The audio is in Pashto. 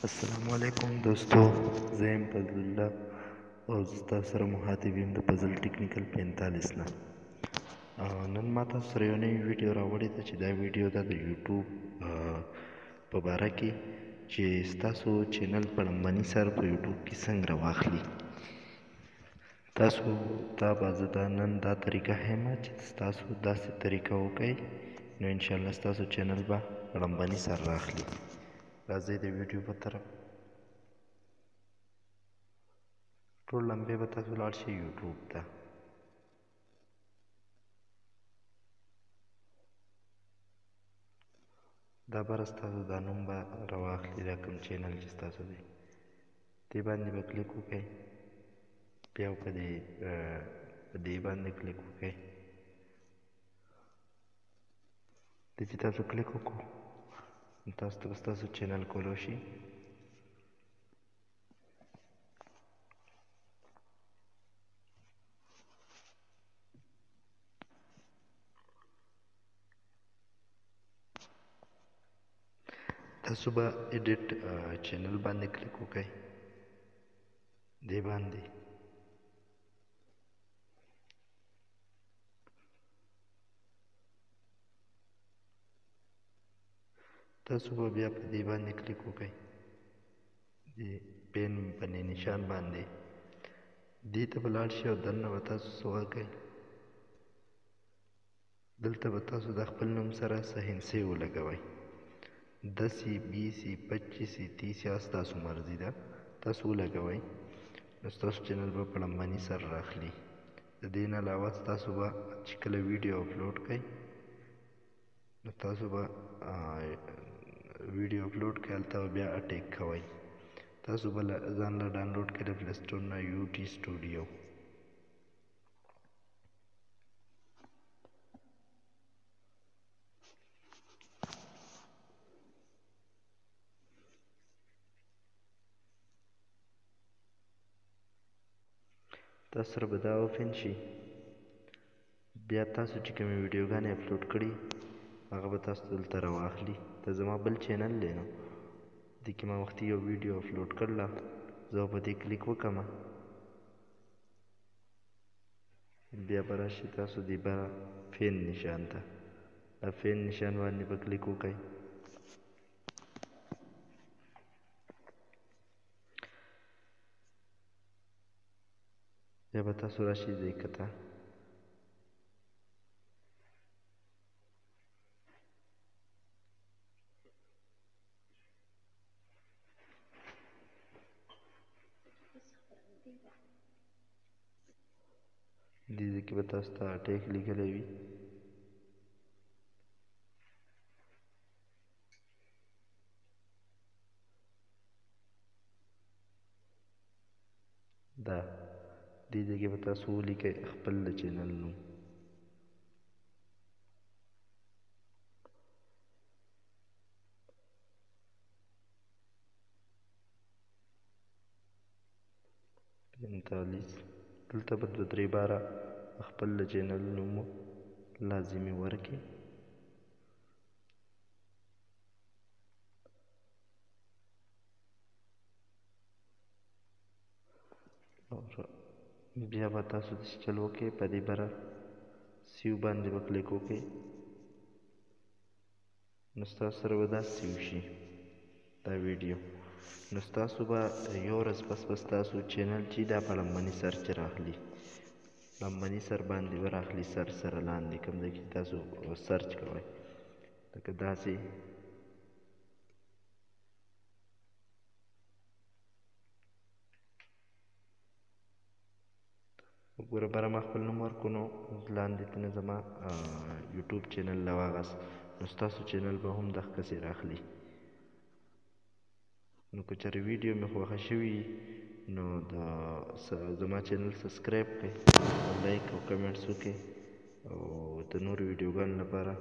السلام علیکم دوستو، زه یم فضل الله او زه ستاسو سره مخاطب یم د فضل ټکنیکل 45 نه. نن ما تاسو سره یو نوې ویډیو راوړې ده چې دا ویډیو ده د یوټیوب په باره کې چې ستاسو چینل په لومړني سر په یوټیوب کې څنګه راواخلي. تاسو ته به زه نن دا طریقه ښیم چې ستاسو داسې طریقه وکئ نو انشاءالله ستاسو چینل به په لومړني سر راخلي. راځئ د ویډیو په طرف. ټول لمبې به تاسو لاړ شئ یوټیوب ته. دا بره ستاسو دا نوم به راواخلي، دا کوم چینل چې ستاسو دی دې باندې به کلیک وکئ، بیا په دې باندې کلیک وکئ. دې چې تاسو کلیک وکړو نو تاسو ته به ستاسو چینل کولو شي. تاسو به ایډیټ چینل باندې کلیک وکئ، دې باندې تاسو به بیا په دې باندې کلیک وکئ، دې پین باندې نشان باندې دې ته به لاړ شئ او دننه به تاسو څه وکئ، دلته به تاسو د خپل نوم سره څه هندسې ولګوئ. 10 20 25 30 ستاسو مرضي ده، تاسو ولګوئ نو ستاسو چینل به په لومړني سر راخلي. د دې نه علاوه تاسو به چې کله ویډیو اپلوډ کئ نو تاسو به ویډیو اپلوډ کئ، هلته به بیا اټیک کوئ. تاسو به ځان له ډاونلوډ کړئ د پلی سټور نه یوټي سټوډیو. تاسو سره به دا اوپن شي، بیا تاسو چې کومې ویډیوګانې اپلوډ کړي هغه به تاسو دلته راواخلي. دا زما بل چینل دی نو دې کې ما وختي یو ویډیو اپلوډ کړله، زه به په دې کلیک وکړم، بیا به راشي تاسو دې بره فین نشان ته، دا فین نشان باندې به کلیک وکئ. بیا به تاسو راشئ دې کته، دې ځای کې به تاسو ته اټیک لیکلی وي. دا دې ځای کې به تاسو ولیکئ خپل د چینل نوم. دلته به 2-3 باره خپل د چینل نوم لازمي ورکړئ. بیا به تاسو داسې چل وکړئ، په دې بره سیو باندې به کلیک وکړئ نو ستاسو سره به دا سیو شي دا ویډیو. نو ستاسو به یو ورځ پس به ستاسو چینل چې دا په لومړني سر چې راخلي، لومړني سر باندې به راخلي، سر سره لاندې کوم ځای کې تاسو سرچ کوئ لکه داسې. وګوره بره ما خپل نوم ورکړو نو لاندې ته نه زما یوټیوب چینل راواغست، نو ستاسو چینل به هم دغسې راخلي. نو که چېرې ویډیو مې خوښه شوي نو زما چینل سبسکرایب کړئ، لایک او کمنټس وکړئ او د نورو ویډیوګانو لپاره